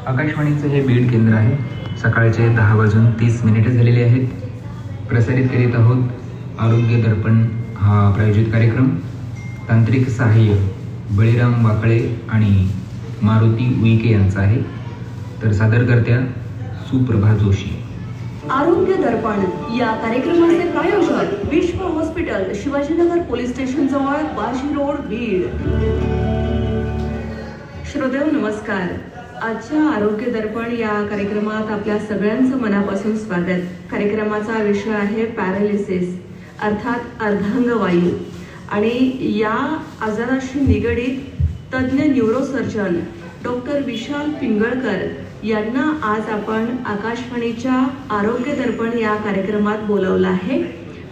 आकाशवाणीचं हे बीड केंद्र आहे. सकाळचे 10:30 झालेले आहेत. प्रसारित करीत आहोत आरोग्य दर्पण हा प्रायोजित कार्यक्रम. तांत्रिक सहाय्य बळीराम वाकळे आणि मारुती उईके यांचा आहे. तर सादरकर्त्या सुप्रभा जोशी. आरोग्य दर्पण या कार्यक्रमाचे प्रायोजक विश्व हॉस्पिटल, शिवाजीनगर पोलीस स्टेशन जवळ, वाशी रोड, बीड. श्रोतेहो नमस्कार. आजच्या आरोग्य दर्पण या कार्यक्रमात आपल्या सगळ्यांचं मनापासून स्वागत. कार्यक्रमाचा विषय आहे पॅरालिसिस अर्थात अर्धांगवायू. आणि या आजाराशी निगडीत तज्ज्ञ न्यूरोसर्जन डॉक्टर विशाल पिंगळकर यांना आज आपण आकाशवाणीच्या आरोग्य दर्पण या कार्यक्रमात बोलवलं आहे.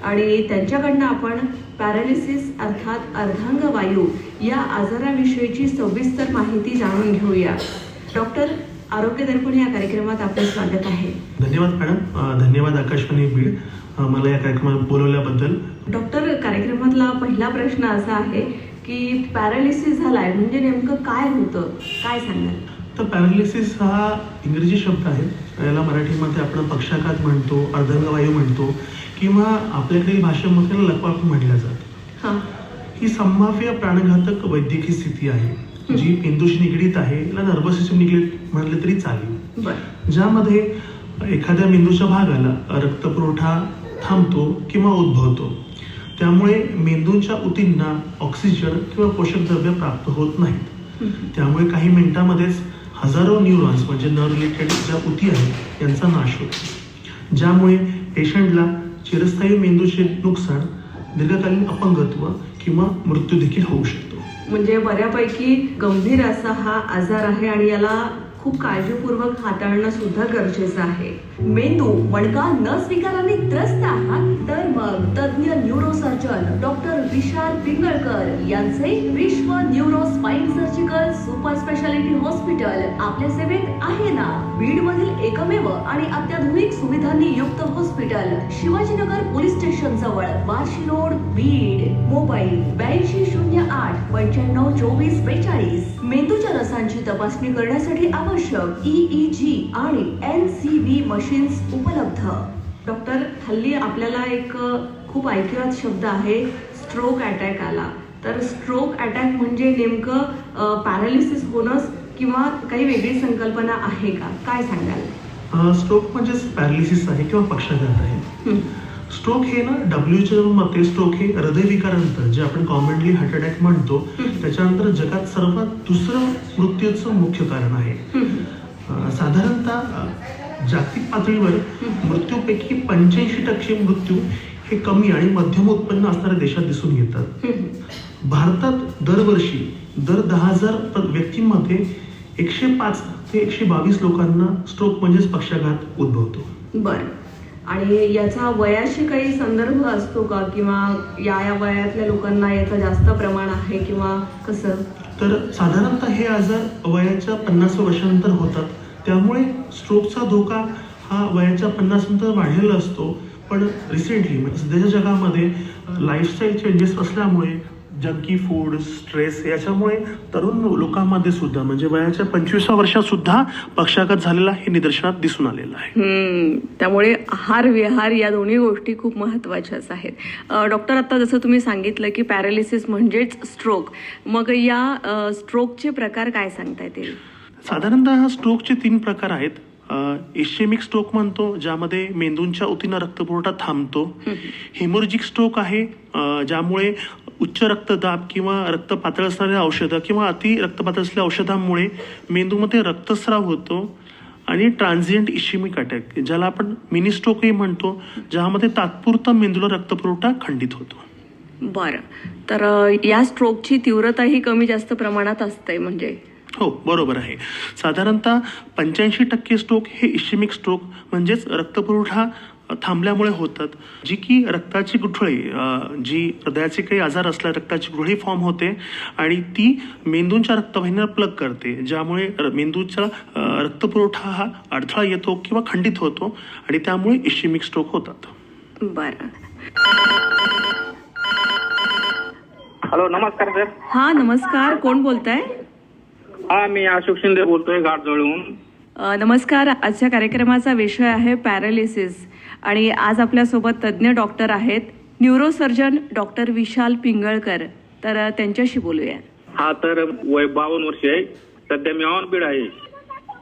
आणि त्यांच्याकडनं आपण पॅरालिसिस अर्थात अर्धांगवायू या आजाराविषयीची सविस्तर माहिती जाणून घेऊया. डॉक्टर, आरोग्य दर्पण या कार्यक्रमात आपलं स्वागत आहे. धन्यवाद मॅडम. धन्यवाद आकाशवाणी बीड मला या कार्यक्रमात बोलवल्याबद्दल. डॉक्टर, कार्यक्रमातला पहिला प्रश्न असा आहे की पॅरालिसिस झालाय म्हणजे नेमकं काय होतं, काय सांगाल? तर पॅरालिसिस हा इंग्रजी शब्द आहे. याला मराठीमध्ये आपण पक्षाघात म्हणतो, अर्धांगवायू म्हणतो किंवा आपल्याकडील भाषेमध्ये लकवा म्हटलं जातं. ही संभाव्य प्राणघातक वैद्यकीय स्थिती आहे जी मेंदूशी निगडीत आहे. याला नर्वस सिस्टम निगडीत म्हटलं तरी चालेल. ज्यामध्ये एखाद्या मेंदूच्या भागाला रक्तपुरवठा थांबतो किंवा उद्भवतो. त्यामुळे मेंदूच्या ऊतींना ऑक्सिजन किंवा पोषक द्रव्य प्राप्त होत नाहीत. त्यामुळे काही मिनिटांमध्येच हजारो न्यूरॉन्स म्हणजे नर्व रिलेटेड ज्या ऊती आहेत यांचा नाश होतो. ज्यामुळे पेशंटला चिरस्थायी मेंदूचे नुकसान, दीर्घकालीन अपंगत्व किंवा मृत्यू देखील होऊ शकतो. म्हणजे बऱ्यापैकी गंभीर असा हा आजार आहे आणि याला खूप काळजीपूर्वक हाताळणं सुद्धा गरजेचं आहे. मेंदू मणका न स्वीकाराने त्रस्त आहात तर मग तज्ज्ञ न्यूरोसर्जन डॉक्टर विशाल पिंगळकर यांचे विश्व neuro spine surgical super speciality hospital आपल्या सेवेत आहे ना. बीड मधील एकमेव आणि अत्याधुनिक सुविधांनी युक्त हॉस्पिटल, शिवाजीनगर पोलीस स्टेशन जवळ, वाशी रोड, बीड. मोबाईल 8208 9524 42. मेंदूच्या रसांची तपासणी करण्यासाठी आवश्यक EEG आणि NCV मशीन्स उपलब्ध. डॉक्टर, हल्ली आपल्याला एक खूप ऐकिवात शब्द आहे, स्ट्रोक अटॅक आला. तर स्ट्रोक अटॅक म्हणजे नेमकं पॅरालिसिस होणं किंवा काही वेगळी संकल्पना आहे का, काय सांगाल? स्ट्रोक म्हणजेच पॅरालिसिस आहे किंवा पक्षाघात आहे. स्ट्रोक हे ना WHO मते स्ट्रोक हे हृदयविकारानंतर जे आपण कॉमनली हार्ट अटॅक म्हणतो त्याच्यानंतर जगात सर्वात दुसरं मृत्यूचं मुख्य कारण आहे. साधारणतः जागतिक पातळीवर मृत्यूपैकी 85% मृत्यू हे कमी आणि मध्यम उत्पन्न असणाऱ्या देशात दिसून येतात. भारतात दरवर्षी दर 10,000 व्यक्तींमध्ये 105 ते 122 लोकांना स्ट्रोक म्हणजेच पक्षाघात उद्भवतो. बरं. आणि याचा वयाशी काही संदर्भ असतो का, किंवा या वयातल्या लोकांना याचं जास्त प्रमाण आहे किंवा कसं? तर साधारणतः हे आजार वयाच्या 50 वर्षानंतर होतात. त्यामुळे स्ट्रोकचा धोका हा वयाच्या 50 नंतर वाढलेला असतो. पण रिसेंटली म्हणजे सध्याच्या जगामध्ये लाईफस्टाईल चेंजेस असल्यामुळे जंकी फूड, स्ट्रेस याच्यामुळे तरुण लोकांमध्ये सुद्धा म्हणजे वयाच्या 25व्या वर्षात सुद्धा पक्षाघात झालेला हे निदर्शनात दिसून आलेलं आहे. त्यामुळे आहार विहार या दोन्ही गोष्टी खूप महत्त्वाच्याच आहेत. डॉक्टर, आता जसं तुम्ही सांगितलं की पॅरालिसिस म्हणजेच स्ट्रोक, मग या स्ट्रोकचे प्रकार काय सांगता येतील? साधारणतः स्ट्रोकचे 3 प्रकार आहेत. इश्केमिक स्ट्रोक म्हणतो ज्यामध्ये मेंदूंच्या ऊतींना रक्तपुरवठा थांबतो. हेमोरेजिक स्ट्रोक आहे ज्यामुळे उच्च रक्तदाब किंवा रक्त पातळ असणाऱ्या औषधं किंवा अति रक्तपातळ असलेल्या औषधांमुळे मेंदूमध्ये रक्तस्राव होतो. आणि ट्रान्झिएंट इश्केमिक अटॅक ज्याला आपण मिनी स्ट्रोकही म्हणतो, ज्यामध्ये तात्पुरता मेंदूला रक्तपुरवठा खंडित होतो. बरं. तर या स्ट्रोकची तीव्रताही कमी जास्त प्रमाणात असते म्हणजे? हो, बरोबर आहे. साधारणतः 85% स्ट्रोक हे इश्केमिक स्ट्रोक म्हणजेच रक्तपुरवठा थांबल्यामुळे होतात. जी की रक्ताची गुठळी, जी हृदयाचे काही आजार असल्या रक्ताची गुठळी फॉर्म होते आणि ती मेंदूंच्या रक्तवाहिन्यांना प्लग करते, ज्यामुळे मेंदूचा रक्तपुरवठा हा अडथळा येतो किंवा खंडित होतो आणि त्यामुळे इश्केमिक स्ट्रोक होतात. बरं. हॅलो, नमस्कार सर. हा, नमस्कार. कोण बोलताय? हा, मी अशोक शिंदे बोलतोय घाटजवळहून. नमस्कार. आजच्या कार्यक्रमाचा विषय आहे पॅरालिसिस आणि आज आपल्यासोबत तज्ज्ञ डॉक्टर आहेत, न्यूरोसर्जन डॉक्टर विशाल पिंगळकर. तर त्यांच्याशी बोलूया. हा तर वय 52 वर्ष आहे. सध्या मी ऑन बीड आहे.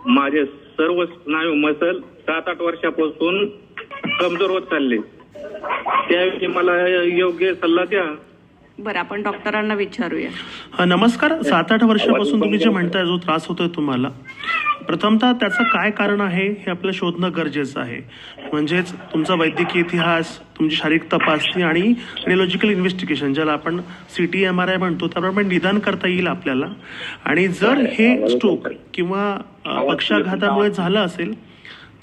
माझे सर्व स्नायू मसल 7-8 वर्षापासून कमजोर होत चालले. त्याविषयी मला योग्य सल्ला द्या. बरं, आपण डॉक्टरांना विचारूया. नमस्कार. 7-8 वर्षापासून तुम्ही जे म्हणताय जो त्रास होतोय तुम्हाला, प्रथमतः त्याचं काय कारण आहे हे आपलं शोधणं गरजेचं आहे. म्हणजेच तुमचा वैद्यकीय इतिहास, तुमची शारीरिक तपासणी आणि रेडिओलॉजिकल इन्व्हेस्टिगेशन, ज्याला आपण CT MRI म्हणतो, त्याप्रमाणे निदान करता येईल आपल्याला. आणि जर हे स्ट्रोक किंवा पक्षाघातामुळे झालं असेल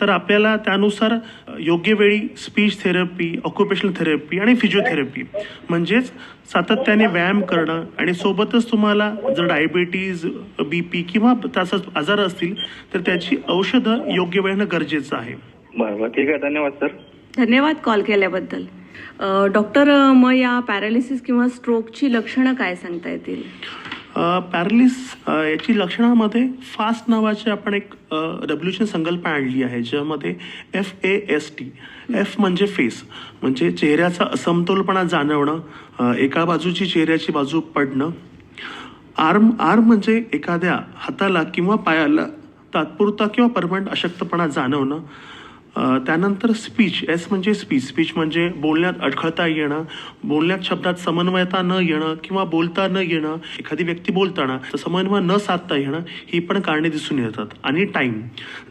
तर आपल्याला त्यानुसार योग्य वेळी स्पीच थेरपी, ऑक्युपेशनल थेरपी आणि फिजिओथेरपी म्हणजेच सातत्याने व्यायाम करणं आणि सोबतच तुम्हाला जर डायबिटीज, BP किंवा त्याचा आजार असतील तर त्याची औषधं योग्य वेळेनं गरजेचं आहे. बरं, ठीक आहे. धन्यवाद सर. धन्यवाद कॉल केल्याबद्दल. डॉक्टर, मग या पॅरालिसिस किंवा स्ट्रोकची लक्षणं काय सांगता येतील? पॅरालिसिस याची लक्षणामध्ये फास्ट नावाची आपण एक WHO संकल्पना आणली आहे, ज्यामध्ये FAST. F म्हणजे फेस, म्हणजे चेहऱ्याचा असमतोलपणा जाणवणं, एका बाजूची चेहऱ्याची बाजू पडणं. आर्म म्हणजे एखाद्या हाताला किंवा पायाला तात्पुरता किंवा परमनंट अशक्तपणा जाणवणं. त्यानंतर स्पीच. S म्हणजे स्पीच म्हणजे बोलण्यात अडखळता येणं, बोलण्यात शब्दात समन्वयता न येणं किंवा बोलता न येणं, एखादी व्यक्ती बोलताना समन्वय न साधता येणं, ही पण कारणे दिसून येतात. आणि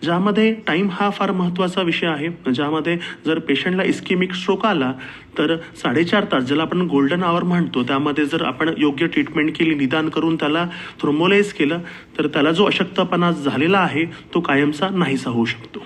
ज्यामध्ये टाईम हा फार महत्त्वाचा विषय आहे, ज्यामध्ये जर पेशंटला इस्केमिक स्ट्रोक आला तर 4.5 तास, ज्याला आपण गोल्डन आवर म्हणतो, त्यामध्ये जर आपण योग्य ट्रीटमेंट केली, निदान करून त्याला थ्रोम्बोलाइज केलं तर त्याला जो अशक्तपणा झालेला आहे तो कायमचा नाहीसा होऊ शकतो.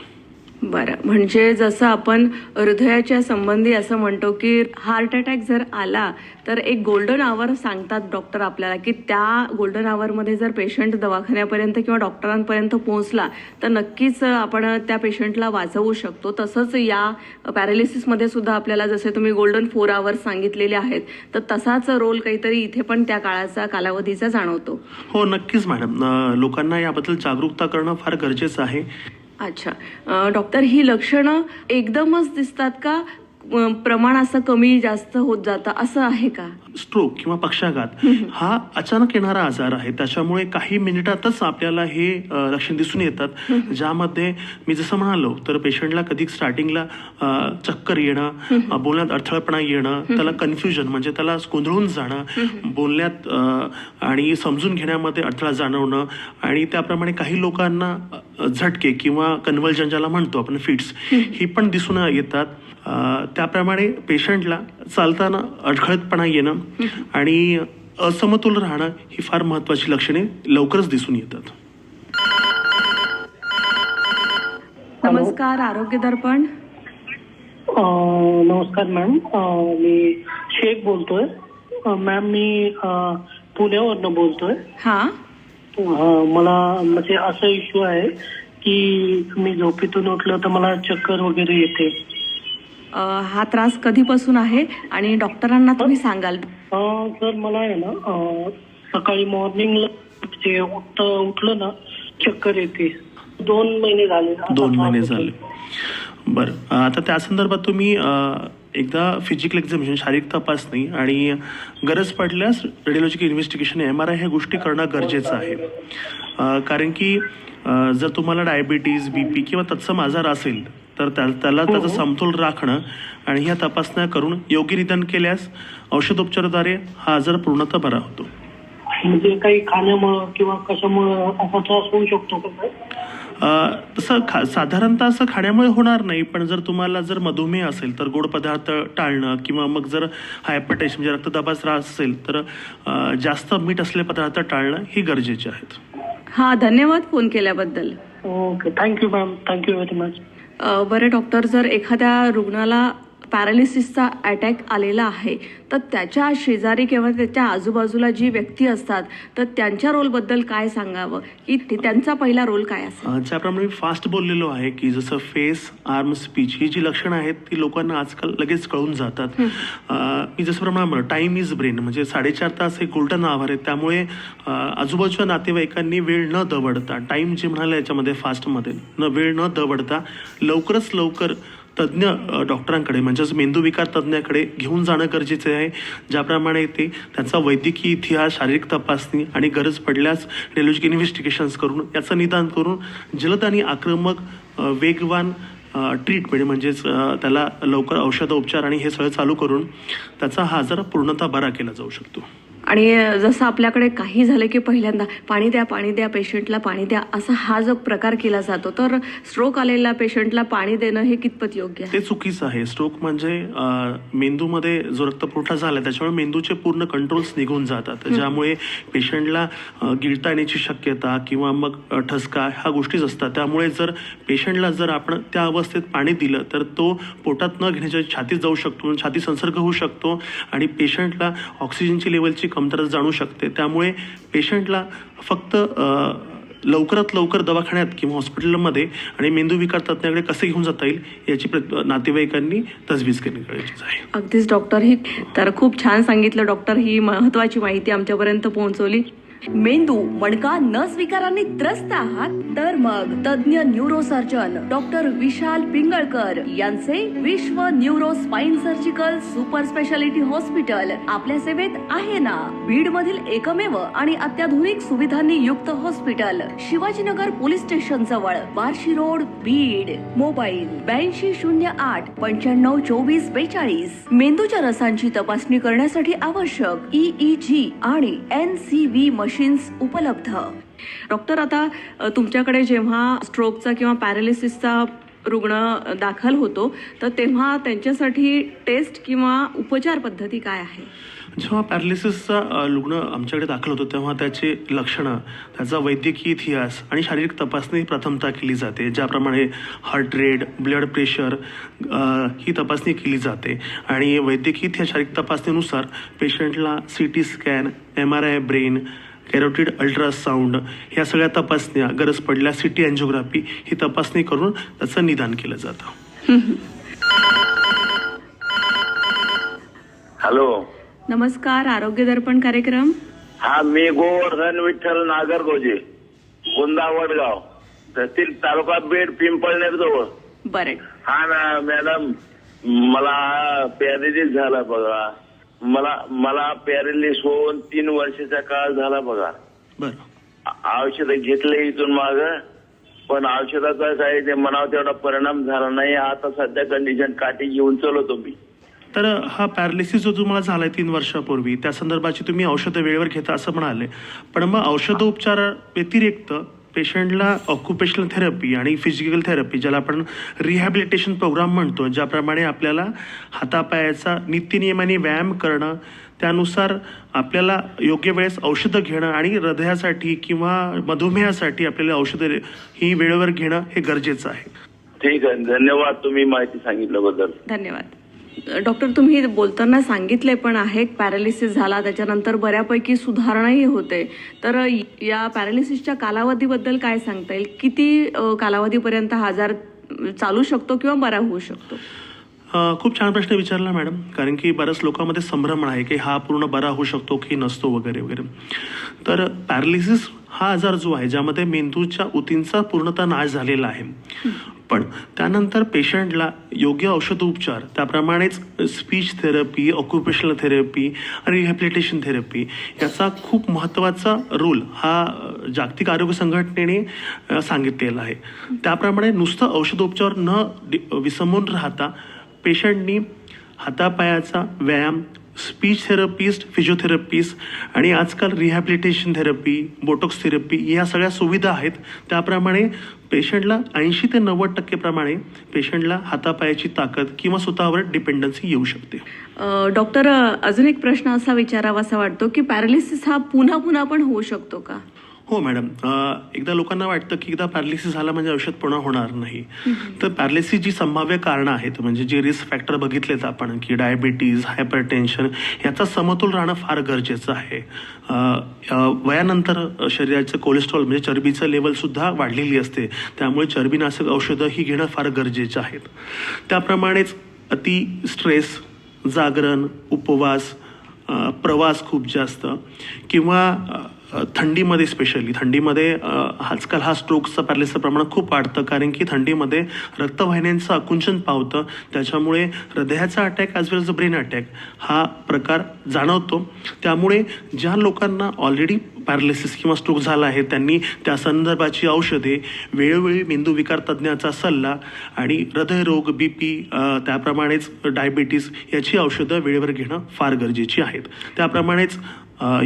बरं, म्हणजे जसं आपण हृदयाच्या संबंधी असं म्हणतो की हार्ट अटॅक जर आला तर एक गोल्डन आवर सांगतात डॉक्टर आपल्याला, की त्या गोल्डन आवरमध्ये जर पेशंट दवाखान्यापर्यंत किंवा डॉक्टरांपर्यंत पोहोचला तर नक्कीच आपण त्या पेशंटला वाचवू शकतो. तसंच या पॅरालिसिसमध्ये सुद्धा आपल्याला जसे तुम्ही गोल्डन 4 आवर्स सांगितलेले आहेत, तर तसाच रोल काहीतरी इथे पण त्या कालावधीचा जाणवतो. हो, नक्कीच मॅडम. लोकांना याबद्दल जागरूकता करणं फार गरजेचं आहे. अच्छा डॉक्टर, ही लक्षणं एकदमच दिसतात का? प्रमाण असं कमी जास्त होत जातं असं आहे का? स्ट्रोक किंवा पक्षाघात हा अचानक येणारा आजार आहे, त्याच्यामुळे काही मिनिटातच आपल्याला हे लक्षण दिसून येतात, ज्यामध्ये मी जसं म्हणालो तर पेशंटला कधी स्टार्टिंगला चक्कर येणं, बोलण्यात अडथळपणा येणं, त्याला कन्फ्युजन म्हणजे त्याला गोंधळून जाणं, बोलण्यात आणि समजून घेण्यामध्ये अडथळा जाणवणं, आणि त्याप्रमाणे काही लोकांना झटके किंवा कन्व्हल्जन ज्याला म्हणतो आपण, फिट्स, ही पण दिसून येतात. त्याप्रमाणे पेशंटला चालताना अडखळतपणा येणं आणि असमतोल राहणं ही फार महत्त्वाची लक्षणे लवकरच दिसून येतात. नमस्कार, आरोग्य दर्पण. नमस्कार मॅम, मी शेख बोलतोय. मॅम, मी पुण्यावरनं बोलतोय. हा, मला म्हणजे असं इश्यू आहे की मी झोपेतून उठलं तर मला चक्कर वगैरे येते. हा त्रास कधीपासून आहे आणि डॉक्टरांना तुम्ही सांगाल? सर, मला आहे ना सकाळी मॉर्निंगला म्हणजे उठलं ना चक्कर येते. 2 महिने झाले. 2 महिने झाले. बरं, आता त्या संदर्भात तुम्ही एकदा फिजिकल एक्झामिनेशन, शारीरिक तपासणी आणि गरज पडल्यास रेडिओलॉजिकल इन्व्हेस्टिगेशन, MRI ह्या गोष्टी करणं गरजेचं आहे. कारण की जर तुम्हाला डायबिटीज, BP किंवा तत्सम आजार असेल तर त्याला त्याचा समतोल राखणं आणि ह्या तपासण्या करून योग्य निदान केल्यास औषधोपचाराद्वारे हा आजार पूर्णतः बरा होतो. म्हणजे काही खाण्यामुळं किंवा कशामुळं असा त्रास होऊ शकतो का? तसं साधारणतः असं खाण्यामुळे होणार नाही, पण जर तुम्हाला जर मधुमेह असेल तर गोड पदार्थ टाळणं, किंवा मग जर हायपरटेन्शन म्हणजे रक्तदाबाचा त्रास असेल तर जास्त मीठ असलेले पदार्थ टाळणं ही गरजेचे आहेत. हा, धन्यवाद फोन केल्याबद्दल. Okay, thank you ma'am, thank you very much. बरं डॉक्टर, जर एखाद्या रुग्णाला पॅरालिसिसचा अटॅक आलेला आहे, तर त्याच्या शेजारी किंवा त्याच्या आजूबाजूला जी व्यक्ती असतात तर त्यांच्या रोलबद्दल काय सांगावं, की त्यांचा पहिला रोल काय असेल? ज्याप्रमाणे मी फास्ट बोललेलो आहे की जसं फेस, आर्म, स्पीच ही जी लक्षणं आहेत ती लोकांना आजकाल लगेच कळून जातात. मी जसं प्रमाणे म्हणलं, टाईम इज ब्रेन, म्हणजे 4.5 तास हे गोल्डन आवर आहे. त्यामुळे आजूबाजूच्या नातेवाईकांनी वेळ न दवडता, टाईम जे म्हणाले याच्यामध्ये फास्टमध्ये वेळ न दवडता लवकरच लवकर तज्ज्ञ डॉक्टरांकडे म्हणजेच मेंदूविकार तज्ज्ञाकडे घेऊन जाणं गरजेचे आहे. ज्याप्रमाणे ते त्यांचा वैद्यकीय इतिहास, शारीरिक तपासणी आणि गरज पडल्यास रेडिओलॉजिकल इन्व्हेस्टिगेशन्स करून याचं निदान करून जलद आणि आक्रमक वेगवान ट्रीटमेंट म्हणजेच त्याला लवकर औषधोपचार आणि हे सगळं चालू करून त्याचा हा आजार पूर्णतः बरा केला जाऊ शकतो. आणि जसं आपल्याकडे काही झालं की पहिल्यांदा पाणी द्या, पेशंटला पाणी द्या, असा हा जो प्रकार केला जातो, तर स्ट्रोक आलेल्या पेशंटला पाणी देणं हे कितपत योग्य आहे? ते चुकीचं आहे. स्ट्रोक म्हणजे मेंदूमध्ये जो रक्तपुरवठा झाला त्याच्यामुळे मेंदूचे पूर्ण कंट्रोल्स निघून जातात, ज्यामुळे पेशंटला गिळता येण्याची शक्यता किंवा मग ठसका ह्या गोष्टीच असतात. त्यामुळे जर पेशंटला जर आपण त्या अवस्थेत पाणी दिलं तर तो पोटात न घेण्याच्या छातीत जाऊ शकतो, छाती संसर्ग होऊ शकतो आणि पेशंटला ऑक्सिजनची लेवलची कमतरता जाणू शकते. त्यामुळे पेशंटला फक्त लवकरात लवकर दवाखान्यात किंवा हॉस्पिटलमध्ये आणि मेंदूविकार तज्ज्ञाकडे कसे घेऊन जाता येईल याची नातेवाईकांनी तजवीज करणे गरजेचं आहे. अगदीच डॉक्टर, ही तर खूप छान सांगितलं डॉक्टर, ही महत्वाची माहिती आमच्यापर्यंत पोहोचवली. मेंदू, मणका, नस विकारांनी त्रस्त आहात तर मग तज्ञ न्यूरोसर्जन डॉक्टर विशाल पिंगळकर यांचे विश्व neuro spine surgical super speciality hospital आपल्या सेवेत आहे ना. बीड मधील एकमेव आणि अत्याधुनिक सुविधांनी युक्त हॉस्पिटल, शिवाजीनगर पोलीस स्टेशन जवळ, बार्शी रोड, बीड. मोबाईल 8208 9524 42. मेंदूच्या रसांची तपासणी करण्यासाठी आवश्यक EEG आणि NCV मशीन्स उपलब्ध. डॉक्टर, आता तुमच्याकडे जेव्हा स्ट्रोकचा किंवा पॅरालिसिसचा रुग्ण दाखल होतो तर तेव्हा त्यांच्यासाठी टेस्ट किंवा उपचार पद्धती काय आहे? जेव्हा पॅरालिसिसचा रुग्ण आमच्याकडे दाखल होतो तेव्हा त्याचे लक्षणं, त्याचा वैद्यकीय इतिहास आणि शारीरिक तपासणी प्रथमतः केली जाते. ज्याप्रमाणे हार्ट रेट, ब्लड प्रेशर ही तपासणी केली जाते आणि वैद्यकीय इतिहास, शारीरिक तपासणीनुसार पेशंटला CT scan, MRI brain, carotid ultrasound ह्या सगळ्या तपासण्या, गरज पडल्यास CT अँजिओग्राफी ही तपासणी करून त्याचं निदान केलं जातं. हॅलो, नमस्कार, आरोग्य दर्पण कार्यक्रम. हा, मी गोवर्धन विठ्ठल नागरगोजे, कुंदा वडगाव, तहसील तालुका बीड, पिंपळनेर जवळ. बरे. हा ना मॅडम, मला पॅरालिसिस झाला बघा. मला पॅरालिसिस होऊन 3 वर्षाचा काळ झाला बघा. औषध घेतले इथून माग, पण औषधाचा काय ते मनावर तेवढा परिणाम झाला नाही. आता सध्या कंडिशन काठी घेऊन चलतो मी. तर हा पॅरालिसिस जो तुम्हाला झालाय 3 वर्षापूर्वी, त्या संदर्भाची तुम्ही औषधं वेळेवर घेता असं म्हणाले, पण मग औषधोपचार व्यतिरिक्त पेशंटला ऑक्युपेशनल थेरपी आणि फिजिकल थेरपी, ज्याला आपण रिहॅबिलिटेशन प्रोग्राम म्हणतो, ज्याप्रमाणे आपल्याला हातापायाचा नित्यनियमाने व्यायाम करणं, त्यानुसार आपल्याला योग्य वेळेस औषधं घेणं आणि हृदयासाठी किंवा मधुमेहासाठी आपल्याला औषधं ही वेळेवर घेणं हे गरजेचं आहे. ठीक आहे, धन्यवाद तुम्ही माहिती सांगितल्याबद्दल. धन्यवाद. डॉक्टर, तुम्ही बोलताना सांगितले पण आहे पॅरालिसिस झाला त्याच्यानंतर बऱ्यापैकी सुधारणाही होते, तर या पॅरालिसिसच्या कालावधीबद्दल काय सांगता येईल? किती कालावधीपर्यंत हा आजार चालू शकतो किंवा बरा होऊ शकतो? खूप छान प्रश्न विचारला मॅडम, कारण की बऱ्याच लोकांमध्ये संभ्रम आहे की हा पूर्ण बरा होऊ शकतो की नसतो वगैरे वगैरे. तर पॅरालिसिस हा आजार जो आहे ज्यामध्ये मेंदूच्या ऊतींचा पूर्णतः नाश झालेला आहे, पण त्यानंतर पेशंटला योग्य औषधोपचार, त्याप्रमाणेच स्पीच थेरपी, ऑक्युपेशनल थेरपी आणि रिहॅबिलिटेशन थेरपी याचा खूप महत्त्वाचा रोल हा जागतिक आरोग्य संघटनेने सांगितलेला आहे. त्याप्रमाणे नुसतं औषधोपचार न विसंबून राहता पेशंटनी हातापायाचा व्यायाम, स्पीच थेरपिस्ट, फिजिओथेरपिस्ट आणि आजकाल रिहॅबिलिटेशन थेरपी, बोटॉक्स थेरपी या सगळ्या सुविधा आहेत. त्याप्रमाणे पेशंटला 80 ते 90% प्रमाणे पेशंटला हातापायाची ताकद किंवा स्वतःवर डिपेंडन्सी येऊ शकते. डॉक्टर, अजून एक प्रश्न असा विचारावासा वाटतो की पॅरालिसिस हा पुन्हा पुन्हा पण होऊ शकतो का? हो मॅडम, एकदा लोकांना वाटतं की एकदा पॅरालिसिस झाला म्हणजे औषध पुन्हा होणार नाही. तर पॅरालिसिसची संभाव्य कारणं आहेत, म्हणजे जे रिस्क फॅक्टर बघितलेत आपण की डायबिटीज, हायपरटेन्शन, याचा समतोल राहणं फार गरजेचं आहे. वयानंतर शरीराचं कोलेस्ट्रॉल म्हणजे चरबीचं लेवलसुद्धा वाढलेली असते, त्यामुळे चरबीनाशक औषधं ही घेणं फार गरजेचं आहेत. त्याप्रमाणेच अति स्ट्रेस, जागरण, उपवास, प्रवास खूप जास्त किंवा थंडीमध्ये, स्पेशली थंडीमध्ये आजकाल हा स्ट्रोक्सचा पॅरालिसिसचं प्रमाण खूप वाढतं, कारण की थंडीमध्ये रक्तवाहिन्यांचं आकुंचन पावतं, त्याच्यामुळे हृदयाचा अटॅक ॲज वेल एज ब्रेन अटॅक हा प्रकार जाणवतो. त्यामुळे ज्या लोकांना ऑलरेडी पॅरालिसिस किंवा स्ट्रोक झाला आहे त्यांनी त्या संदर्भाची औषधे, वेळोवेळी मेंदूविकार तज्ज्ञाचा सल्ला आणि हृदयरोग, BP, त्याप्रमाणेच डायबिटीस याची औषधं वेळेवर घेणं फार गरजेची आहेत. त्याप्रमाणेच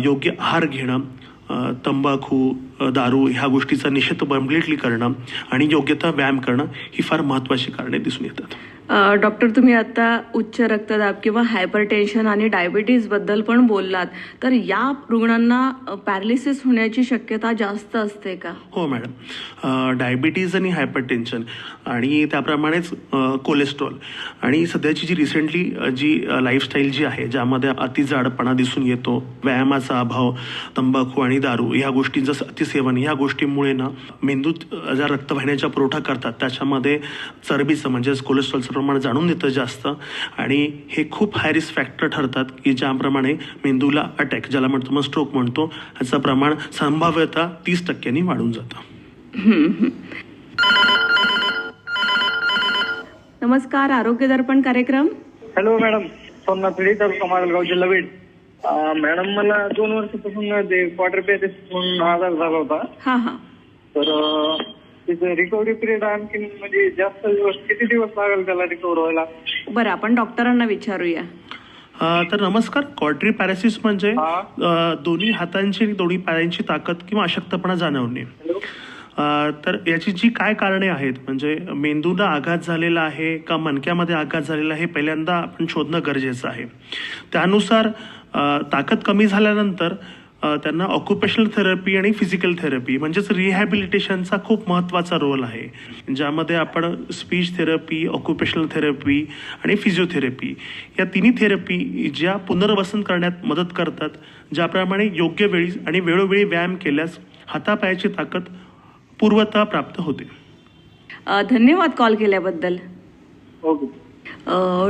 योग्य आहार घेणं, तंबाखू, दारू ह्या गोष्टीचा निषेध कम्प्लिटली करणं आणि योग्यता व्यायाम करणं ही फार महत्त्वाची कारणे दिसून येतात. डॉक्टर, तुम्ही आता उच्च रक्तदाब किंवा हायपरटेन्शन आणि डायबिटीज बद्दल पण बोललात, तर या रुग्णांना पॅरालिसिस होण्याची शक्यता जास्त असते का? हो मॅडम, डायबिटीज आणि हायपरटेन्शन आणि त्याप्रमाणेच कोलेस्ट्रॉल आणि सध्याची जी रिसेंटली जी लाईफस्टाईल जी आहे, ज्यामध्ये अतिजाडपणा दिसून येतो, व्यायामाचा अभाव, तंबाखू आणि दारू ह्या गोष्टींचं अतिसेवन, ह्या गोष्टींमुळे ना मेंदूत ज्या रक्तवाहिन्याचा पुरवठा करतात त्याच्यामध्ये चरबीचं म्हणजेच कोलेस्ट्रॉलचं प्रमाण जाणून येतं जास्त, आणि हे खूप हाय रिस्क फॅक्टर ठरतात की ज्याप्रमाणे मेंदूला अटॅक, ज्याला म्हणतो मग स्ट्रोक म्हणतो, ह्याचं प्रमाण संभाव्यता 30% वाढून जातं. नमस्कार, आरोग्य दर्पण कार्यक्रम. हॅलो मॅडम, सोमनाथ पिढी, तालुका माजलगाव, जिल्हा बीड. मॅडम, मला 2 वर्षापासून ते क्वार्टर पॅरालिसिस म्हणून आजार झाला होता. हा हा. तर तिचं रिकव्हरी पिरियड आणखी म्हणजे जास्त दिवस, किती दिवस लागेल त्याला रिकव्हर व्हायला? बरं, आपण डॉक्टरांना विचारूया. तर नमस्कार. क्वाड्री पॅरालिसिस म्हणजे दोन्ही हातांची आणि दोन्ही पायांची ताकद किंवा अशक्तपणा जाणवणे. तर याची जी काय कारणे आहेत, म्हणजे मेंदूला आघात झालेला आहे का मणक्यामध्ये आघात झालेला आहे, पहिल्यांदा आपण शोधणं गरजेचं आहे. त्यानुसार ताकद कमी झाल्यानंतर त्यांना ऑक्युपेशनल थेरपी आणि फिजिकल थेरपी म्हणजेच रिहॅबिलिटेशनचा खूप महत्त्वाचा रोल आहे, ज्यामध्ये आपण स्पीच थेरपी, ऑक्युपेशनल थेरपी आणि फिजिओथेरपी या तिन्ही थेरपी ज्या पुनर्वसन करण्यात मदत करतात, ज्याप्रमाणे योग्य वेळी आणि वेळोवेळी व्यायाम केल्यास हातापायाची ताकद पूर्वता प्राप्त होते. धन्यवाद कॉल केल्याबद्दल. ओके.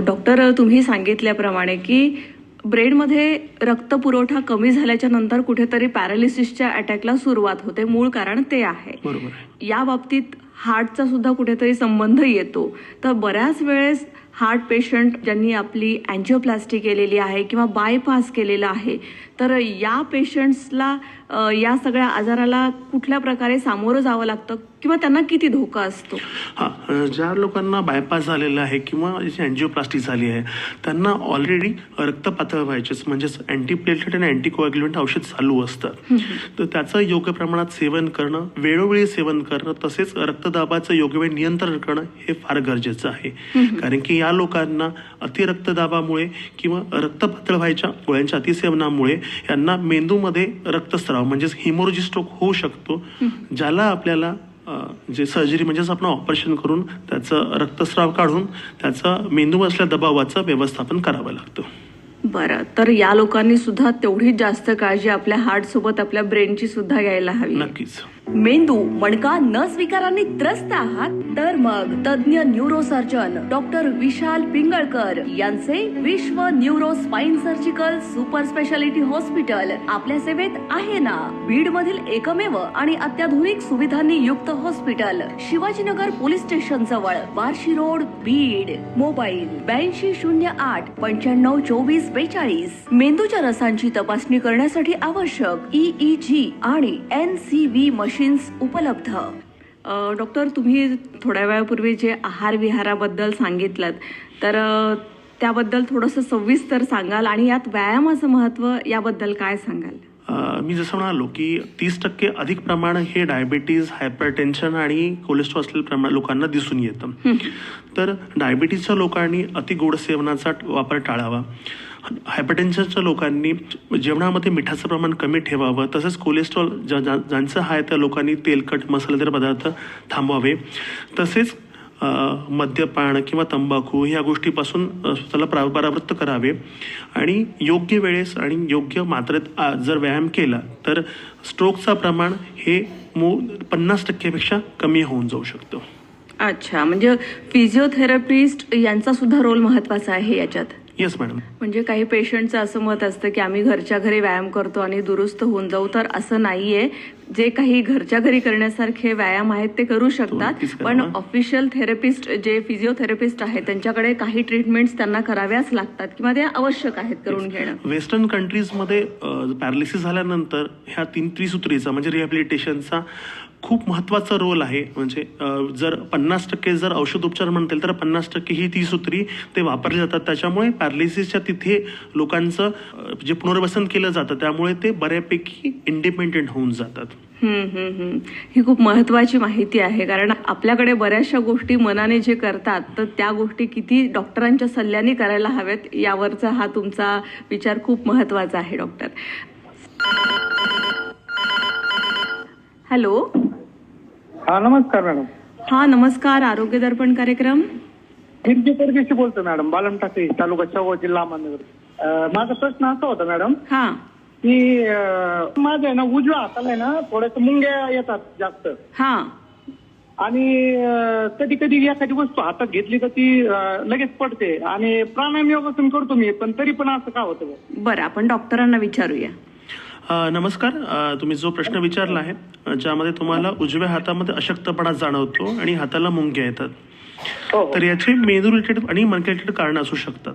डॉक्टर, तुम्ही सांगितल्याप्रमाणे की ब्रेनमध्ये रक्तपुरवठा कमी झाल्याच्या नंतर कुठेतरी पॅरालिसिसच्या अटॅकला सुरुवात होते, मूळ कारण ते आहे. बरोबर. या बाबतीत हार्टचा सुद्धा कुठेतरी संबंध येतो. तर बऱ्याच वेळेस हार्ट पेशंट ज्यांनी आपली अँजिओप्लास्टी केलेली आहे किंवा बायपास केलेला आहे, तर या पेशंट्सला या सगळ्या आजाराला कुठल्या प्रकारे सामोरं जावं लागतं किंवा त्यांना किती धोका असतो? ज्या लोकांना बायपास झालेला आहे किंवा जी अँजिओप्लास्टी झाली आहे त्यांना ऑलरेडी रक्त पातळ व्हायचेच म्हणजेच अँटीप्लेटलेट आणि अँटीकोॲग्युलंट औषध चालू असतात. तर त्याचं योग्य प्रमाणात सेवन करणं, वेळोवेळी सेवन करणं, तसेच रक्तदाबाचं योग्य वेळ नियंत्रण करणं हे फार गरजेचं आहे. कारण की या लोकांना अतिरक्तदाबामुळे किंवा रक्त पातळ व्हायच्या गोळ्यांच्या अतिसेवनामुळे यांना मेंदूमध्ये रक्तस्राव म्हणजेच हिमोरेजिक स्ट्रोक होऊ शकतो, ज्याला आपल्याला जे सर्जरी म्हणजेच आपण ऑपरेशन करून त्याचं रक्तस्राव काढून त्याचं मेंदू असलेल्या दबावाचं व्यवस्थापन करावं लागतं. बरं, तर या लोकांनी सुद्धा तेवढीच जास्त काळजी आपल्या हार्ट सोबत आपल्या ब्रेनची सुद्धा घ्यायला हवी. नक्कीच. मेंदू, मणका, नस विकारांनी त्रस्त आहात तर मग तज्ञ न्यूरोसर्जन डॉक्टर विशाल पिंगळकर यांचे विश्व neuro spine surgical super speciality hospital आपल्या सेवेत आहे ना. बीड मधील एकमेव आणि अत्याधुनिक सुविधांनी युक्त हॉस्पिटल, शिवाजीनगर पोलीस स्टेशन जवळ, बार्शी रोड, बीड. मोबाईल 8208 9524 42. मेंदूच्या नसांची तपासणी करण्यासाठी आवश्यक EEG आणि NCV मशीन्स उपलब्ध. डॉक्टर, तुम्ही थोड्या वेळापूर्वी जे आहार विहाराबद्दल सांगितलं, तर त्याबद्दल थोडंसं सविस्तर सांगाल आणि यात व्यायामाचं महत्त्व याबद्दल काय सांगाल? मी जसं म्हणालो की 30% अधिक प्रमाण हे डायबिटीज, हायपरटेन्शन आणि कोलेस्ट्रॉल असलेल्या प्रमाण लोकांना दिसून येतं. तर डायबिटीजच्या लोकांनी अति गोड सेवनाचा वापर टाळावा. हायपरटेन्शनच्या लोकांनी जेवणामध्ये मिठाचं प्रमाण कमी ठेवावं. तसंच कोलेस्ट्रॉल ज्यांचं आहे त्या लोकांनी तेलकट मसालेदार पदार्थ थांबवावे. तसेच मद्यपान किंवा तंबाखू ह्या गोष्टीपासून स्वतःला परावृत्त करावे आणि योग्य वेळेस आणि योग्य मात्रेत जर व्यायाम केला तर स्ट्रोकचं प्रमाण हे 50%पेक्षा कमी होऊन जाऊ शकतं. अच्छा, म्हणजे फिजिओथेरपिस्ट यांचा सुद्धा रोल महत्वाचा आहे याच्यात. Yes madam. म्हणजे काही पेशंटचं असं मत असतं की आम्ही घरच्या घरी व्यायाम करतो आणि दुरुस्त होऊन जाऊ, तर असं नाहीये. जे काही घरच्या घरी करण्यासारखे व्यायाम आहेत ते करू शकतात, पण ऑफिशियल थेरपिस्ट जे फिजिओथेरपिस्ट आहेत त्यांच्याकडे काही ट्रीटमेंट्स त्यांना कराव्याच लागतात किंवा ते आवश्यक आहेत करून घेणं. वेस्टर्न कंट्रीजमध्ये पॅरालिसिस झाल्यानंतर ह्या 3 त्रिसूत्रीचा म्हणजे रिहॅबिलिटेशनचा खूप महत्त्वाचा रोल आहे. म्हणजे जर 50% जर औषधोपचार म्हणतील तर 50% ही त्रिसूत्री ते वापरले जातात. त्याच्यामुळे पॅरालिसिसच्या तिथे लोकांचं जे पुनर्वसन केलं जातं त्यामुळे ते बऱ्यापैकी इंडिपेंडेंट होऊन जातात. ही खूप महत्वाची माहिती आहे, कारण आपल्याकडे बऱ्याचशा गोष्टी मनाने जे करतात तर त्या गोष्टी किती डॉक्टरांच्या सल्ल्याने करायला हव्यात यावरचा हा तुमचा विचार खूप महत्वाचा आहे डॉक्टर. हॅलो. हा नमस्कार मॅडम. हा नमस्कार, आरोग्य दर्पण कार्यक्रम. फिजिओथेरपिस्ट बोलतो मॅडम, बालम टाकळी, तालुका शाहू, जिल्हा अहमदनगर. माझा प्रश्न असा होता मॅडम हा की माझ्या ना उजव्या हाताला आहे ना थोड्याशा मुंग्या येतात जास्त. हा आणि कधी कधी एखादी वस्तू हातात घेतली तर ती लगेच पडते आणि प्राणायाम योगासन करतो मी, पण तरी पण असं का होतं? बरं, आपण डॉक्टरांना विचारूया. नमस्कार. तुम्ही जो प्रश्न विचारला आहे ज्यामध्ये तुम्हाला उजव्या हातामध्ये अशक्तपणा जाणवतो आणि हाताला मुंग्या येतात, तर याचे मेंदू रिलेटेड आणि मणक्या रिलेटेड कारण असू शकतात.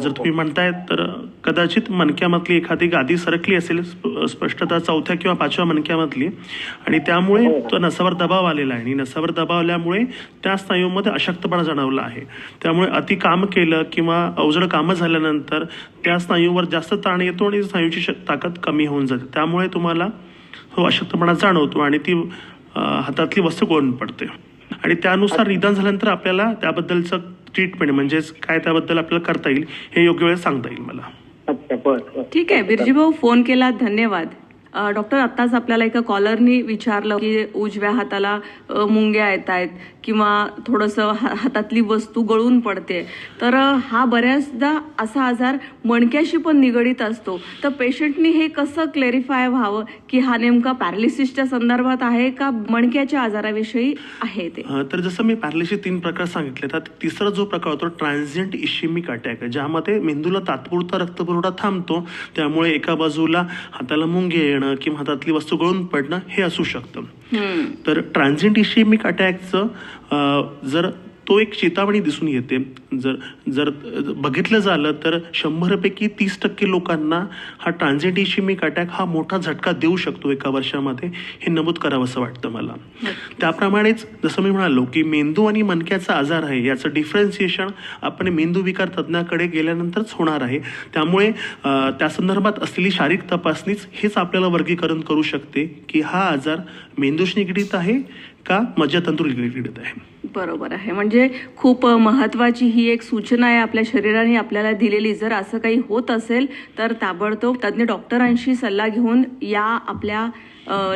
जर तुम्ही म्हणतायत तर कदाचित मणक्यामधली एखादी गादी सरकली असेल, स्पष्टता 4थ्या किंवा 5व्या मणक्यामधली, आणि त्यामुळे तो नसावर दबाव आलेला आहे आणि नसावर दबाव आल्यामुळे त्या स्नायूमध्ये अशक्तपणा जाणवला आहे. त्यामुळे अति काम केलं किंवा अवजड कामं झाल्यानंतर त्या स्नायूवर जास्त ताण येतो आणि स्नायूची ताकद कमी होऊन जाते. त्यामुळे तुम्हाला तो अशक्तपणा जाणवतो आणि ती हातातली वस्तू गळून पडते आणि त्यानुसार निदान झाल्यानंतर आपल्याला त्याबद्दलचं ट्रीटमेंट म्हणजेच काय त्याबद्दल आपल्याला करता येईल हे योग्य वेळेस सांगता येईल मला. अच्छा, बरं. ठीक आहे बिरजी भाऊ, फोन केला, धन्यवाद. डॉक्टर, आत्ताच आपल्याला एका कॉलरनी विचारलं की उजव्या हाताला मुंग्या येत आहेत किंवा थोडंसं हातातली वस्तू गळून पडते, तर हा बऱ्याचदा असा आजार मणक्याशी पण निगडीत असतो. तर पेशंटनी हे कसं क्लेरिफाय व्हावं की हा नेमका पॅरालिसिसच्या संदर्भात आहे का मणक्याच्या आजाराविषयी आहे ते? तर जसं मी पॅरालिसिस 3 प्रकार सांगितले, तर तिसरा जो प्रकार होतो ट्रान्झिएंट इश्केमिक अटॅक, ज्यामध्ये मेंदूला तात्पुरता रक्तपुरवठा थांबतो, त्यामुळे एका बाजूला हाताला मुंग्या येणं किंवा हातातली वस्तू गळून पडणं हे असू शकतं. तर ट्रान्झिएंट इश्केमिक अटॅकचं जर तो एक चेतावणी दिसून येते, जर बघितलं झालं तर 100पैकी 30% लोकांना हा ट्रान्झिएंट इश्केमिक अटॅक हा मोठा झटका देऊ शकतो एका वर्षामध्ये, हे नमूद करावं असं वाटतं मला. त्याप्रमाणेच जसं मी म्हणालो की मेंदू आणि मणक्याचा आजार आहे याचं डिफरन्सिएशन आपण मेंदू विकार तज्ज्ञाकडे गेल्यानंतरच होणार आहे. त्यामुळे त्या संदर्भात असलेली शारीरिक तपासणीच हेच आपल्याला वर्गीकरण करू शकते की हा आजार मेंदूशी निगडीत आहे का मज्जातंतू निगडीत आहे. बरोबर आहे. म्हणजे खूप महत्वाची ही एक सूचना आहे आपल्या शरीराने आपल्याला दिलेली. जर असं काही होत असेल तर ताबडतोब तज्ज्ञ डॉक्टरांशी सल्ला घेऊन या आपल्या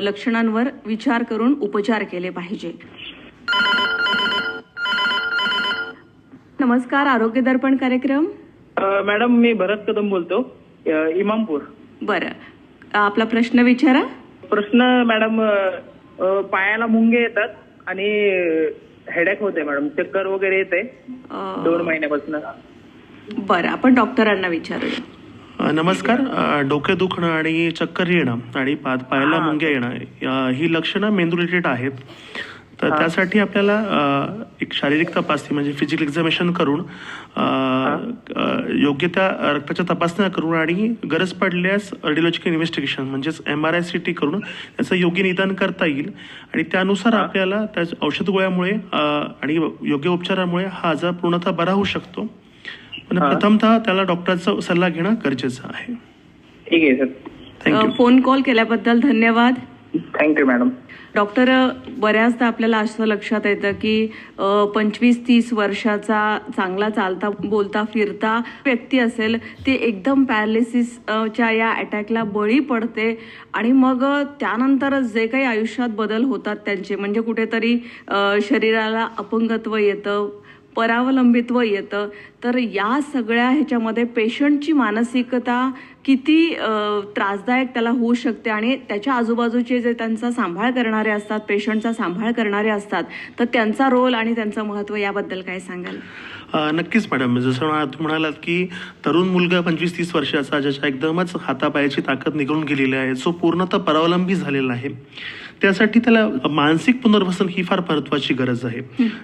लक्षणांवर विचार करून उपचार केले पाहिजे. नमस्कार, आरोग्य दर्पण कार्यक्रम. मॅडम, मी भरत कदम बोलतो, इमामपूर. बरं, आपला प्रश्न विचारा. प्रश्न मॅडम, पायाला मुंगे येतात आणि हेडेक होते मॅडम, चक्कर वगैरे येते 2 महिन्यापासून. बरं, आपण डॉक्टरांना विचारूया. नमस्कार. डोके दुखणं आणि चक्कर येणं आणि पायाला मुंग्या येणं ही लक्षणं मेंदू रिलेटेड आहेत. तर त्यासाठी आपल्याला एक शारीरिक तपासणी म्हणजे फिजिकल एक्झामिनेशन करून योग्य त्या रक्ताच्या तपासण्या करून आणि गरज पडल्यास रेडिओलॉजिकल इन्व्हेस्टिगेशन म्हणजेच MRI CT करून त्याचं योग्य निदान करता येईल आणि त्यानुसार आपल्याला त्या औषध गोळ्यामुळे आणि योग्य उपचारामुळे हा आजार पूर्णतः बरा होऊ शकतो. पण प्रथमतः त्याला डॉक्टरचा सल्ला घेणं गरजेचं आहे. ठीक आहे सर. थँक्यू. फोन कॉल केल्याबद्दल धन्यवाद. Thank you madam. डॉक्टर, बऱ्याचदा आपल्याला असं लक्षात येतं की 25-30 वर्षाचा चांगला चालता बोलता फिरता व्यक्ती असेल ती एकदम पॅरालिसिसच्या या अटॅकला बळी पडते आणि मग त्यानंतर जे काही आयुष्यात बदल होतात त्यांचे म्हणजे कुठेतरी शरीराला अपंगत्व येतं, परावलंबित्व येतं. तर या सगळ्या ह्याच्यामध्ये पेशंटची मानसिकता किती त्रासदायक त्याला होऊ शकते आणि त्याच्या आजूबाजूचे जे त्यांचा सांभाळ करणारे असतात, पेशंटचा सांभाळ करणारे असतात, तर त्यांचा रोल आणि त्यांचं महत्त्व याबद्दल काय सांगाल? नक्कीच मॅडम. जसं तुम्ही म्हणालात की तरुण मुलगा 25-30 वर्षाचा ज्याच्या एकदमच हातापायाची ताकद निघून गेलेली आहे, जो पूर्णतः परावलंबी झालेला आहे, त्यासाठी त्याला मानसिक पुनर्वसन ही फार महत्त्वाची गरज आहे,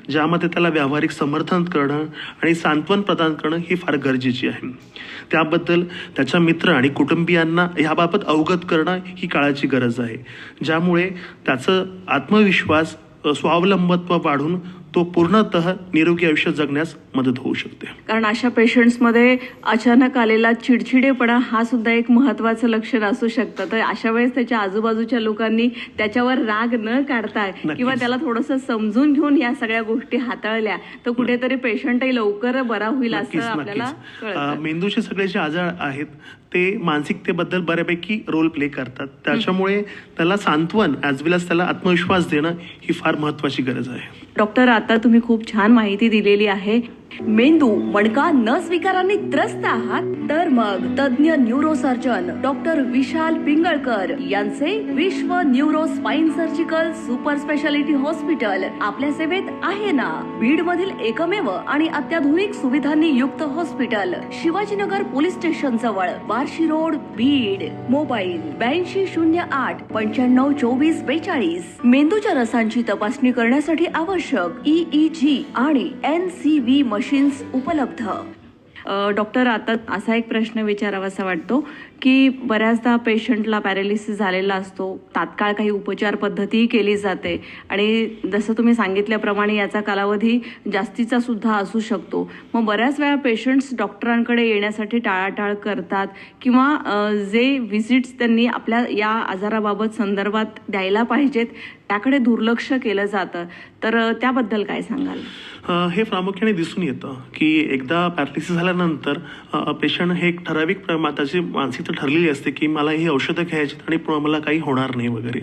ज्यामध्ये त्याला व्यावहारिक समर्थन करणं आणि सांत्वन प्रदान करणं ही फार गरजेची आहे. त्याबद्दल त्याच्या मित्र आणि कुटुंबियांना याबाबत अवगत करणं ही काळाची गरज आहे, ज्यामुळे त्याचं आत्मविश्वास, स्वावलंबत्व वाढून तो पूर्णतः निरोगी आयुष्य जगण्यास मदत होऊ शकते. कारण अशा पेशंट्समध्ये अचानक आलेला चिडचिडेपणा हा सुद्धा एक महत्त्वाचं लक्षण असू शकतं. तर अशा वेळेस त्याच्या आजूबाजूच्या लोकांनी त्याच्यावर राग न काढता किंवा त्याला थोडंसं समजून घेऊन या सगळ्या गोष्टी हाताळल्या तर कुठेतरी पेशंटही लवकर बरा होईल असं आपल्याला कळतं. मेंदूचे सगळे जे आजार आहेत ते मानसिकतेबद्दल बऱ्यापैकी रोल प्ले करतात. त्याच्यामुळे त्याला सांत्वन ॲज वेल एज त्याला आत्मविश्वास देणं ही फार महत्त्वाची गरज आहे. डॉक्टर, आता तुम्ही खूप छान माहिती दिलेली आहे. मेंदू मणका न स्वीकाराने त्रस्त आहात तर मग तज्ञ न्यूरोसर्जन डॉक्टर विशाल पिंगळकर यांचे विश्व neuro spine surgical super speciality hospital आपल्या सेवेत आहे ना. बीड मधील एकमेव आणि अत्याधुनिक सुविधांनी युक्त हॉस्पिटल, शिवाजीनगर पोलीस स्टेशन जवळ, बार्शी रोड, बीड. मोबाईल 8208 95 24 42. मेंदूच्या रसांची तपासणी करण्यासाठी आवश्यक EEG आणि NCV मशीन्स उपलब्ध. डॉक्टर, आता असा एक प्रश्न विचारावासा वाटतो की बऱ्याचदा पेशंटला पॅरालिसिस झालेला असतो, तात्काळ काही उपचार पद्धतीही केली जाते आणि जसं तुम्ही सांगितल्याप्रमाणे याचा कालावधी जास्तीचा सुद्धा असू शकतो. मग बऱ्याच वेळा पेशंट्स डॉक्टरांकडे येण्यासाठी टाळाटाळ करतात किंवा जे व्हिजिट्स त्यांनी आपल्या या आजाराबाबत संदर्भात द्यायला पाहिजेत त्याकडे दुर्लक्ष केलं जातं. तर त्याबद्दल काय सांगाल? हे प्रामुख्याने दिसून येतं की एकदा पॅरालिसिस झाल्यानंतर पेशंट हे एक ठराविक त्याची मानसिकता ठरलेली असते की मला ही औषधं घ्यायची आणि मला काही होणार नाही वगैरे.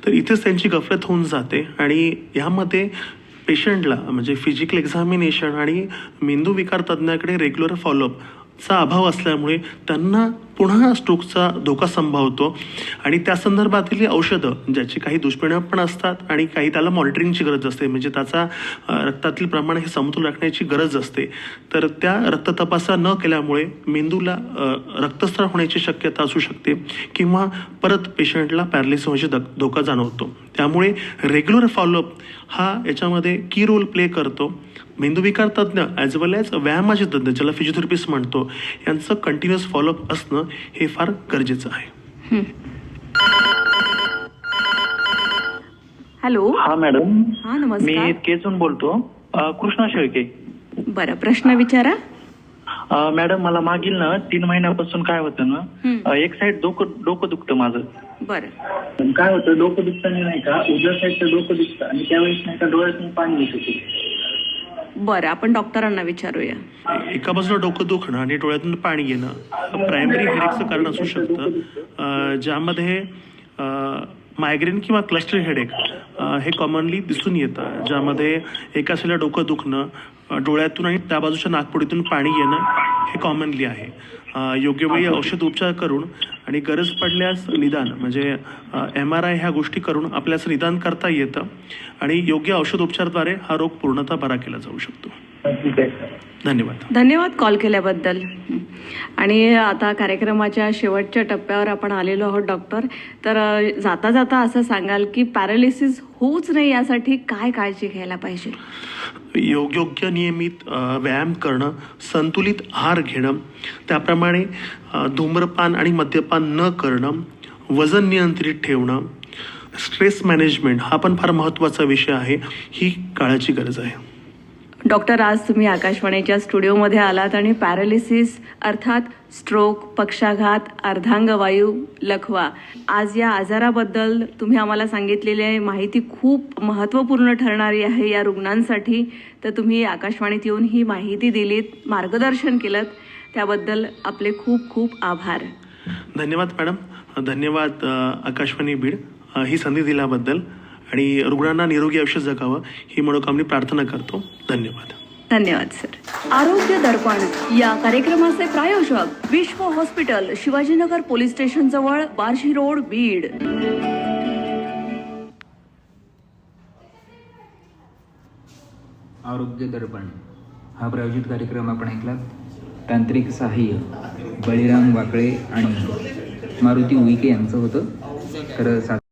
तर इथेच त्यांची गफलत होऊन जाते आणि यामध्ये पेशंटला म्हणजे फिजिकल एक्झामिनेशन आणि मेंदू विकार तज्ज्ञाकडे रेग्युलर फॉलोअपचा अभाव असल्यामुळे त्यांना पुन्हा स्ट्रोकचा धोका संभावतो आणि त्या संदर्भातील औषधं ज्याची काही दुष्परिणाम पण असतात आणि काही त्याला मॉनिटरिंगची गरज असते, म्हणजे त्याचा रक्तातील प्रमाण हे समतोल राखण्याची गरज असते. तर त्या रक्ततपासा न केल्यामुळे मेंदूला रक्तस्राव होण्याची शक्यता असू शकते किंवा परत पेशंटला पॅरालिसिस होण्याची धोका जाणवतो. त्यामुळे रेग्युलर फॉलोअप हा याच्यामध्ये की रोल प्ले करतो. मेंदूविकार तज्ज्ञ ॲज वेल एज व्यायामाचे तज्ज्ञ ज्याला फिजिओथेरपिस्ट म्हणतो यांचं कंटिन्युअस फॉलोअप असणं हे फार गरजेचं आहे. हॅलो. हा मॅडम. हा, नमस्कार. मी केजून बोलतो. कृष्णा शेळके. बरं, प्रश्न विचारा. मॅडम, मला मागील ना 3 महिन्यापासून काय होतं ना, एक साईड डोकं दुखतं माझं. बरं. काय होतं, डोकं दुखताना नाही का उजव्या साईडचं डोकं दुखतं आणि त्यावेळेस नाही का डोळ्यातून पाणी येत होतं. बरं, आपण डॉक्टरांना विचारूया. एका बाजूला डोकं दुखणं आणि डोळ्यातून पाणी येणं प्रायमरी हेडेकचं कारण असू शकतं, ज्यामध्ये मायग्रेन किंवा क्लस्टर हेडेक हे कॉमनली दिसून येतं, ज्यामध्ये एका साईडला डोकं दुखणं, डोळ्यातून आणि त्या बाजूच्या नाकपुडीतून पाणी येणं हे कॉमनली आहे. योग्य वेळी औषध उपचार करून आणि गरज पडल्यास निदान म्हणजे MRI ह्या गोष्टी करून आपल्यास निदान करता येतं आणि योग्य औषध उपचाराद्वारे हा रोग पूर्णतः बरा केला जाऊ शकतो. धन्यवाद कॉल केल्याबद्दल. आणि आता कार्यक्रमाच्या शेवटच्या टप्प्यावर आपण आलेलो आहोत डॉक्टर. तर जाता जाता असं सांगाल की पॅरालिसिस होऊच नाही यासाठी काय काळजी घ्यायला पाहिजे? योग्य नियमित व्यायाम करणं, संतुलित आहार घेणं, त्याप्रमाणे धूम्रपान आणि मद्यपान न करणं, वजन नियंत्रित ठेवणं, स्ट्रेस मॅनेजमेंट हा पण फार महत्त्वाचा विषय आहे, ही काळाची गरज आहे. डॉक्टर, आज तुम्ही आकाशवाणीच्या स्टुडिओमध्ये आलात आणि पॅरालिसिस अर्थात स्ट्रोक, पक्षाघात, अर्धांगवायू, लकवा, आज या आजाराबद्दल तुम्ही आम्हाला सांगितलेली माहिती खूप महत्त्वपूर्ण ठरणारी आहे या रुग्णांसाठी. तर तुम्ही आकाशवाणीत येऊन ही माहिती दिलीत, मार्गदर्शन केलं, त्याबद्दल आपले खूप खूप आभार. धन्यवाद मॅडम. धन्यवाद आकाशवाणी बीड ही संधी दिल्याबद्दल, आणि रुग्णांना निरोगी आयुष्य जगावं ही मनोकामनी प्रार्थना करतो. धन्यवाद. धन्यवाद सर. आरोग्य दर्पण या कार्यक्रमाचे प्रायोजक विश्व हॉस्पिटल, शिवाजीनगर पोलीस स्टेशन जवळ, बार्शी रोड, बीड. आरोग्य दर्पण हा प्रायोजित कार्यक्रम आपण ऐकलात. तांत्रिक सहाय्य बळीराम वाकळे आणि मारुती उईके यांचं होतं. तर